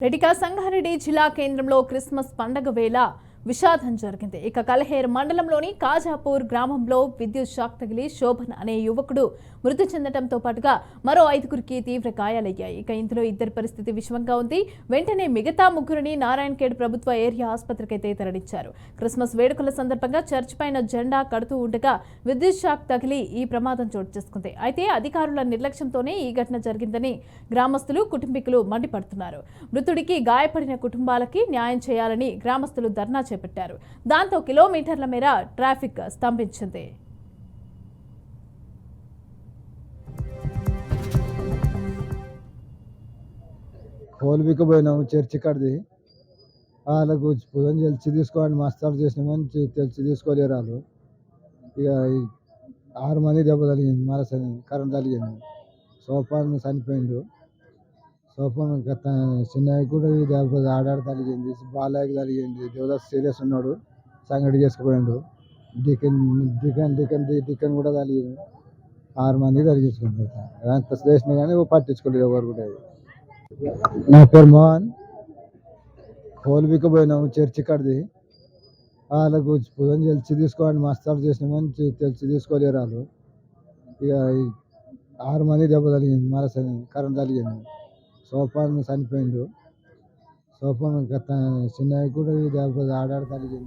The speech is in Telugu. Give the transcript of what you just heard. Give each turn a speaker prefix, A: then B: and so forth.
A: రెడ్డికా సంగారెడ్డి జిల్లా కేంద్రంలో క్రిస్మస్ పండగ వేళ విషాదం జరిగింది. ఇక కలహేర్ మండలంలోని కాజాపూర్ గ్రామంలో విద్యుత్ షాక్ తగిలి శోభన్ అనే యువకుడు మృతి చెందడంతో పాటుగా మరో 5గురికి తీవ్ర గాయాలయ్యాయి. ఇక ఇందులో ఇద్దరి పరిస్థితి విషమంగా ఉంది. వెంటనే మిగతా ముగ్గురిని నారాయణఖేడ్ ప్రభుత్వ ఏరియా ఆసుపత్రికి తరలించారు. క్రిస్మస్ వేడుకల సందర్భంగా చర్చ్ పైన జెండా కడుతూ ఉండగా విద్యుత్ షాక్ తగిలి ఈ ప్రమాదం చోటు చేసుకుంది. అయితే అధికారుల నిర్లక్ష్యంతోనే ఈ ఘటన జరిగిందని గ్రామస్తులు, కుటుంబీకులు మండిపడుతున్నారు. మృతుడికి గాయపడిన కుటుంబాలకి న్యాయం చేయాలని గ్రామస్తులు ధర్నా చేపట్టారు. దాంతో కిలోమీటర్ల మేర ట్రాఫిక్ స్తంభించింది.
B: కోల్బికి పోయినాము చర్చి కాడిది. వాళ్ళకు తెలిసి తీసుకోవాలని మస్తాలు చేసినామని తెలిసి తీసుకోలేరు వాళ్ళు. ఇక 6 మంది దెబ్బ తగిలింది, మరసని కరెంట్ తగిలింది. సోపాన్ చనిపోయిండు. సోపాన్ చిన్నయ్య కూడా ఈ దెబ్బ ఆడాడు తగిలింది, బాలయ్యకి తగిలింది. దేవదాస్ సీరియస్ ఉన్నాడు, సంగటి చేసుకుపోయిండు. డికన్ కూడా తగిలింది. 6 మంది తగిలించుకుంటారు. ఎంత చేసినా కానీ పట్టించుకోలేదు ఎవరు కూడా. నా పేరు మోహన్. కోల్బికి పోయినాము చర్చి కాడిది. వాళ్ళకు తెలిసి తీసుకోవాలని మస్తాలు చేసినామని తెలిసి తీసుకోలేరు వాళ్ళు. ఇక 6 మంది దెబ్బ తగిలింది, మరసని కరెంట్ తగిలింది. సోపాన్ చనిపోయిండు. సోపాన్ చిన్నయ్య కూడా ఈ దెబ్బ ఆడాడు తగిలింది.